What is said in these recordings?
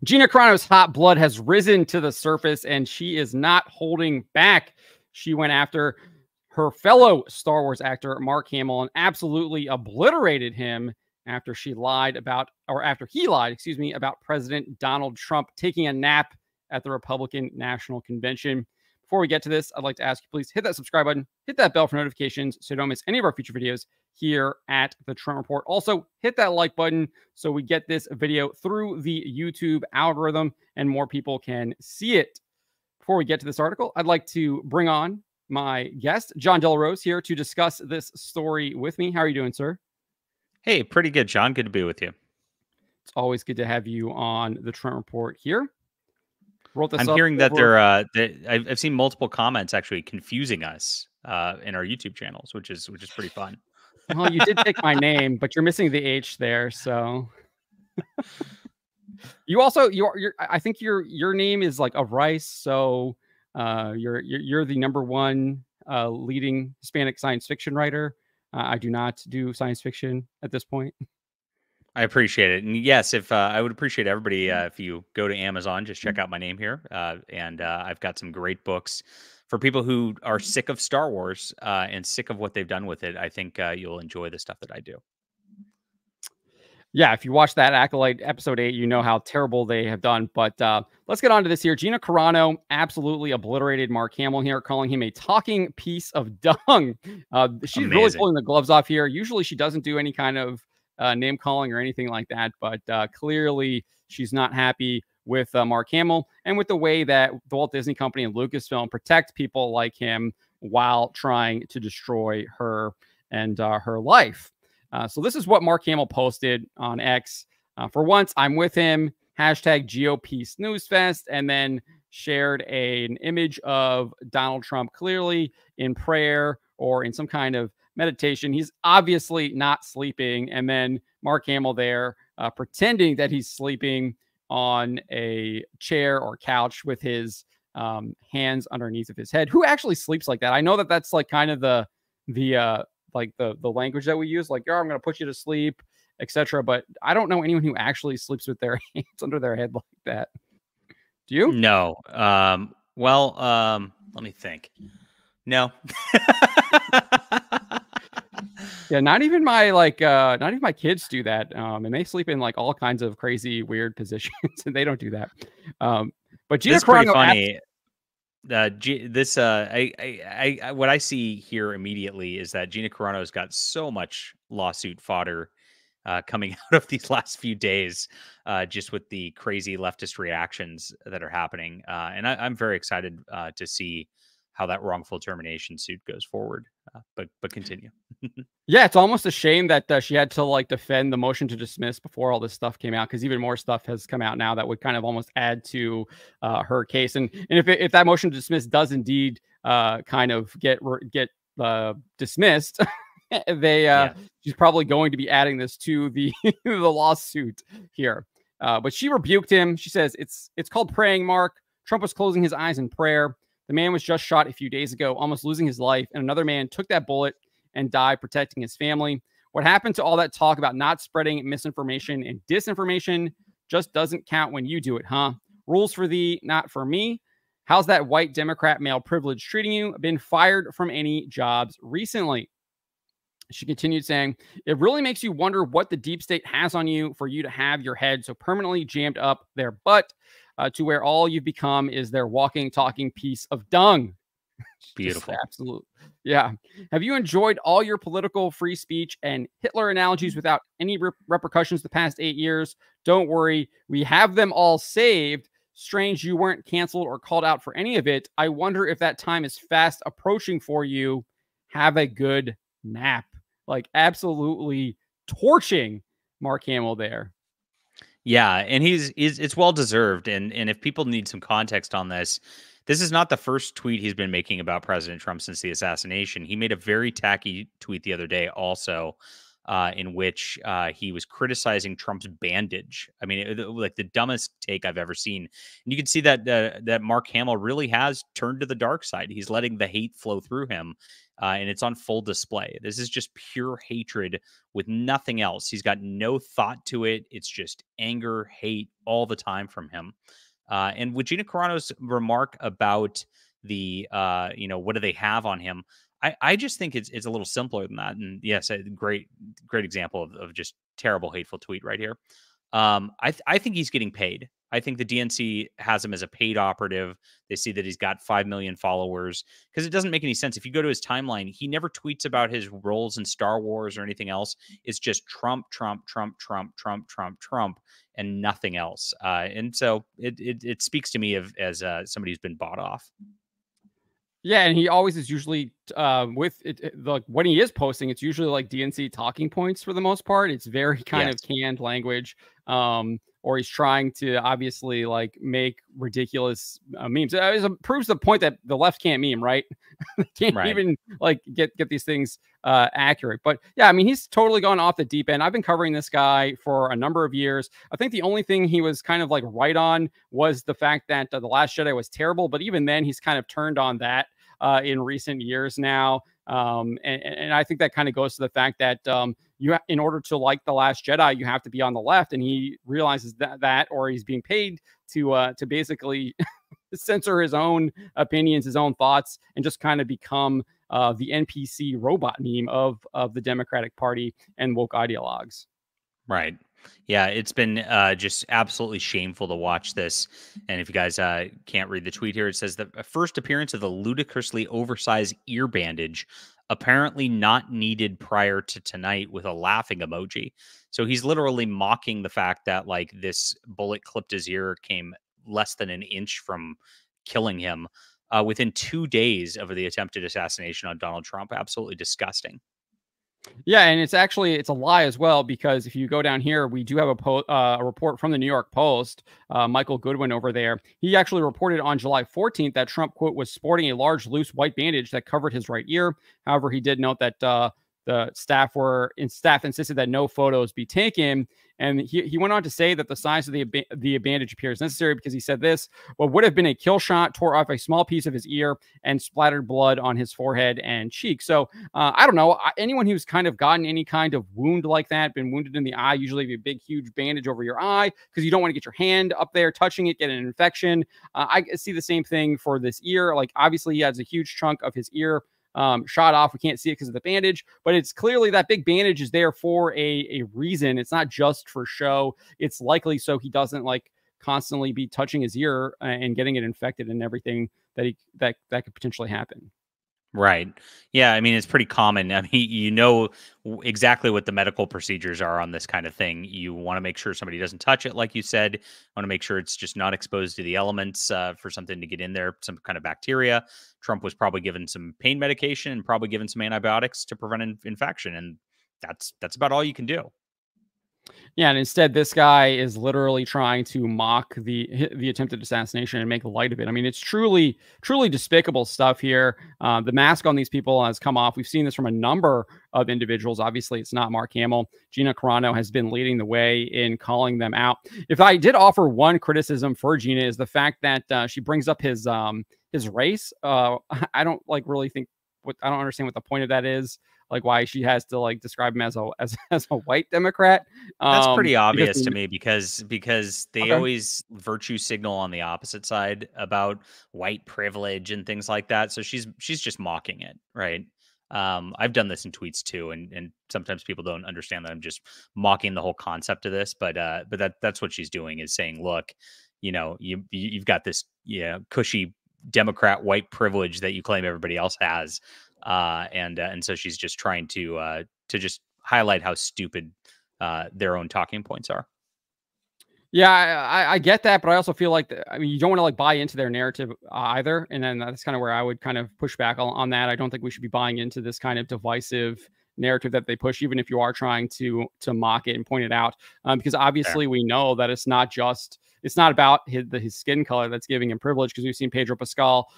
Gina Carano's hot blood has risen to the surface, and she is not holding back. She went after her fellow Star Wars actor, Mark Hamill, and absolutely obliterated him after he lied, about President Donald Trump taking a nap at the Republican National Convention. Before we get to this, I'd like to ask you, please hit that subscribe button, hit that bell for notifications so you don't miss any of our future videos here at the Trump Report. Also, hit that like button so we get this video through the YouTube algorithm and more people can see it. Before we get to this article, I'd like to bring on my guest, John Delarose, here to discuss this story with me. How are you doing, sir? Hey, pretty good, John. Good to be with you. It's always good to have you on the Trent Report here. I'm hearing that I've seen multiple comments actually confusing us in our YouTube channels, which is pretty fun. Well, you did take my name, but you're missing the H there, so you also I think your name is like of Rice, so you're the #1 leading Hispanic science fiction writer. I do not do science fiction at this point. I appreciate it. And yes, if I would appreciate everybody if you go to Amazon, just check out my name here. And I've got some great books for people who are sick of Star Wars and sick of what they've done with it. I think you'll enjoy the stuff that I do. Yeah, if you watch that Acolyte episode 8, you know how terrible they have done. But let's get on to this here. Gina Carano absolutely obliterated Mark Hamill here, calling him a talking piece of dung. She's really pulling the gloves off here. Usually she doesn't do any kind of name calling or anything like that, but clearly she's not happy with Mark Hamill and with the way that the Walt Disney Company and Lucasfilm protect people like him while trying to destroy her and her life. So this is what Mark Hamill posted on X. For once, I'm with him. #GOP snoozefest, and then shared an image of Donald Trump clearly in prayer or in some kind of meditation. He's obviously not sleeping. And then Mark Hamill there pretending that he's sleeping on a chair or couch with his hands underneath of his head. Who actually sleeps like that? I know that that's like kind of the language that we use, like, oh, I'm going to put you to sleep, etc. But I don't know anyone who actually sleeps with their hands under their head like that. Do you? No. Let me think. No. Yeah, not even my kids do that. And they sleep in like all kinds of crazy, weird positions, and they don't do that. But Gina Carano, funny. What I see here immediately is that Gina Carano's got so much lawsuit fodder coming out of these last few days, just with the crazy leftist reactions that are happening. And I'm very excited to see how that wrongful termination suit goes forward. But continue. Yeah, it's almost a shame that she had to like defend the motion to dismiss before all this stuff came out, because even more stuff has come out now that would kind of almost add to her case. And if that motion to dismiss does indeed kind of get dismissed, she's probably going to be adding this to the the lawsuit here. But she rebuked him. She says it's called praying, Mark. Trump was closing his eyes in prayer. The man was just shot a few days ago, almost losing his life, and another man took that bullet and died protecting his family. What happened to all that talk about not spreading misinformation and disinformation just doesn't count when you do it, huh? Rules for thee, not for me. How's that white Democrat male privilege treating you? Been fired from any jobs recently? She continued saying, it really makes you wonder what the deep state has on you for you to have your head so permanently jammed up their butt to where all you've become is their walking, talking piece of dung. Beautiful. Absolutely. Yeah. Have you enjoyed all your political free speech and Hitler analogies without any repercussions the past 8 years? Don't worry. We have them all saved. Strange you weren't canceled or called out for any of it. I wonder if that time is fast approaching for you. Have a good nap. Like absolutely torching Mark Hamill there. Yeah, and it's well deserved. And if people need some context on this, this is not the first tweet he's been making about President Trump since the assassination. He made a very tacky tweet the other day also in which he was criticizing Trump's bandage. I mean, like the dumbest take I've ever seen. And you can see that that Mark Hamill really has turned to the dark side. He's letting the hate flow through him, and it's on full display. This is just pure hatred with nothing else. He's got no thought to it. It's just anger, hate all the time from him. And with Gina Carano's remark about the, what do they have on him? I just think it's a little simpler than that. And yes, a great example of just terrible, hateful tweet right here. I think he's getting paid. I think the DNC has him as a paid operative. They see that he's got 5 million followers because it doesn't make any sense. If you go to his timeline, he never tweets about his roles in Star Wars or anything else. It's just Trump, Trump, Trump, Trump, Trump, Trump, Trump, and nothing else. And so it speaks to me as somebody who's been bought off. Yeah, and he always is usually with it, like when he is posting, it's usually like DNC talking points for the most part. It's very kind of canned language, or he's trying to obviously like make ridiculous memes. It proves the point that the left can't meme, right? They can't even like get these things accurate. But yeah, I mean, he's totally gone off the deep end. I've been covering this guy for a number of years. I think the only thing he was kind of like right on was the fact that The Last Jedi was terrible. But even then, he's kind of turned on that in recent years now. And I think that kind of goes to the fact that in order to like The Last Jedi, you have to be on the left, and he realizes that or he's being paid to basically censor his own opinions, his own thoughts, and just kind of become the NPC robot meme of the Democratic Party and woke ideologues. Right. Yeah, it's been just absolutely shameful to watch this. And if you guys can't read the tweet here, it says the first appearance of the ludicrously oversized ear bandage, apparently not needed prior to tonight, with a laughing emoji. So he's literally mocking the fact that like this bullet clipped his ear, came less than an inch from killing him within 2 days of the attempted assassination on Donald Trump. Absolutely disgusting. Yeah, and it's a lie as well, because if you go down here, we do have a report from the New York Post. Michael Goodwin over there, he actually reported on July 14th that Trump, quote, was sporting a large loose white bandage that covered his right ear. However, he did note that the staff insisted that no photos be taken. And he went on to say that the size of the bandage appears necessary because he said this: what would have been a kill shot tore off a small piece of his ear and splattered blood on his forehead and cheek. So I don't know. Anyone who's kind of gotten any kind of wound like that, been wounded in the eye, usually a big, huge bandage over your eye because you don't want to get your hand up there touching it, get an infection. I see the same thing for this ear. Like, obviously, he has a huge chunk of his ear shot off. We can't see it because of the bandage, but it's clearly that big bandage is there for a reason. It's not just for show. It's likely so he doesn't like constantly be touching his ear and getting it infected and everything that could potentially happen. Right. Yeah. I mean, it's pretty common. I mean, exactly what the medical procedures are on this kind of thing. You want to make sure somebody doesn't touch it, like you said. Want to make sure it's just not exposed to the elements for something to get in there, some kind of bacteria. Trump was probably given some pain medication and probably given some antibiotics to prevent infection, and that's about all you can do. Yeah, and instead, this guy is literally trying to mock the attempted assassination and make light of it. I mean, it's truly despicable stuff here. The mask on these people has come off. We've seen this from a number of individuals. Obviously, it's not Mark Hamill. Gina Carano has been leading the way in calling them out. If I did offer one criticism for Gina, is the fact that she brings up his race. I don't really think I don't understand what the point of that is. Like, why she has to like describe him as a white Democrat. That's pretty obvious to me because they always virtue signal on the opposite side about white privilege and things like that. So she's just mocking it, right? I've done this in tweets too, and sometimes people don't understand that I'm just mocking the whole concept of this, but that's what she's doing, is saying, look, you've got this cushy Democrat white privilege that you claim everybody else has. And so she's just trying to just highlight how stupid their own talking points are. Yeah, I get that, but I also feel like you don't want to like buy into their narrative either, and then that's kind of where I would kind of push back on that. I don't think we should be buying into this kind of divisive narrative that they push, even if you are trying to mock it and point it out, because obviously we know that it's not just it's not about his skin color that's giving him privilege, because we've seen Pedro Pascal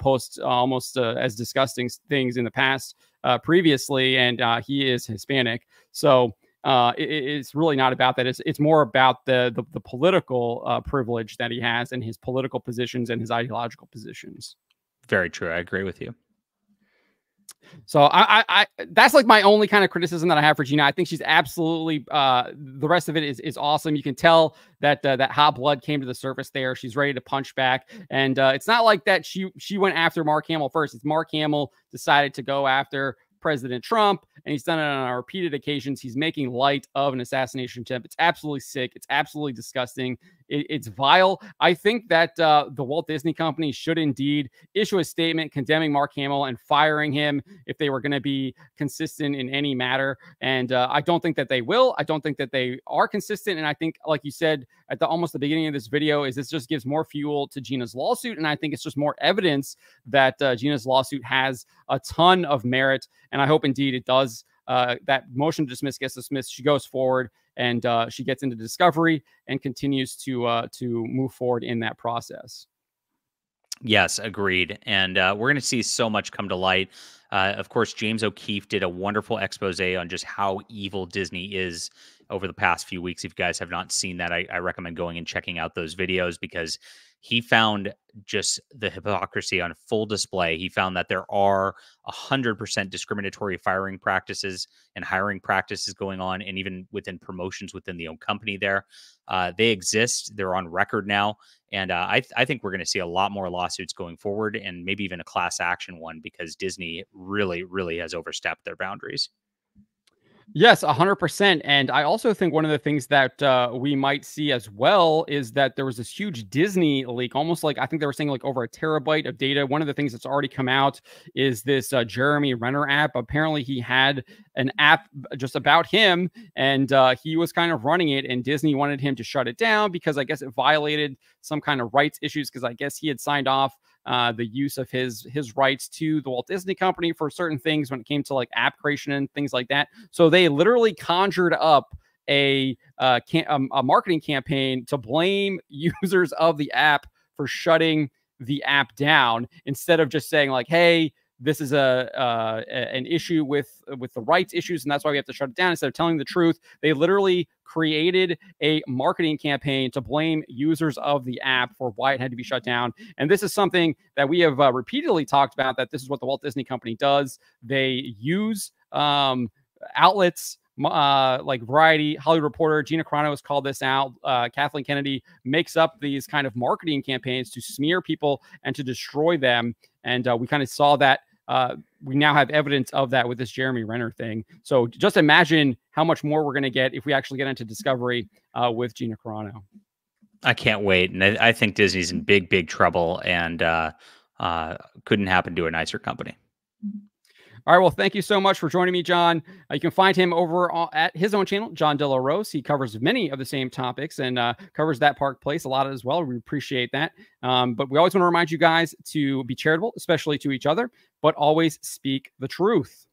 post almost as disgusting things in the past previously, and he is Hispanic. So it's really not about that. It's more about the political privilege that he has, and his political positions and his ideological positions. Very true. I agree with you. So I that's like my only kind of criticism that I have for Gina. I think she's absolutely the rest of it is awesome. You can tell that that hot blood came to the surface there. She's ready to punch back, and it's not like that she went after Mark Hamill first. It's Mark Hamill decided to go after President Trump, and he's done it on repeated occasions. He's making light of an assassination attempt. It's absolutely sick. It's absolutely disgusting. It's vile. I think that the Walt Disney Company should indeed issue a statement condemning Mark Hamill and firing him if they were going to be consistent in any matter. And I don't think that they will. I don't think that they are consistent. And I think, like you said at almost the beginning of this video, is this just gives more fuel to Gina's lawsuit. And I think it's just more evidence that Gina's lawsuit has a ton of merit. And I hope indeed it does. That motion to dismiss gets dismissed. She goes forward, and she gets into discovery and continues to move forward in that process. Yes, agreed. And we're going to see so much come to light. Of course, James O'Keefe did a wonderful expose on just how evil Disney is over the past few weeks. If you guys have not seen that, I recommend going and checking out those videos, because he found just the hypocrisy on full display. He found that there are 100% discriminatory firing practices and hiring practices going on, and even within promotions within the own company there. They exist. They're on record now. And I think we're going to see a lot more lawsuits going forward, and maybe even a class action one, because Disney really, really has overstepped their boundaries. Yes, 100%. And I also think one of the things that we might see as well is that there was this huge Disney leak, almost like, I think they were saying like over a terabyte of data. One of the things that's already come out is this Jeremy Renner app. Apparently he had an app just about him, and he was kind of running it, and Disney wanted him to shut it down because I guess it violated some kind of rights issues, because I guess he had signed off the use of his rights to the Walt Disney Company for certain things when it came to like app creation and things like that. So they literally conjured up a marketing campaign to blame users of the app for shutting the app down, instead of just saying like, hey, this is an issue with the rights issues, and that's why we have to shut it down. Instead of telling the truth, they literally created a marketing campaign to blame users of the app for why it had to be shut down. And this is something that we have repeatedly talked about, that this is what the Walt Disney Company does. They use outlets like Variety, Hollywood Reporter, Gina Carano has called this out. Kathleen Kennedy makes up these kind of marketing campaigns to smear people and to destroy them. And we kind of saw that. We now have evidence of that with this Jeremy Renner thing. So just imagine how much more we're going to get if we actually get into discovery with Gina Carano. I can't wait. And I think Disney's in big, big trouble, and couldn't happen to a nicer company. All right. Well, thank you so much for joining me, John. You can find him over at his own channel, John De La Rose. He covers many of the same topics and covers that Park Place a lot as well. We appreciate that. But we always want to remind you guys to be charitable, especially to each other, but always speak the truth.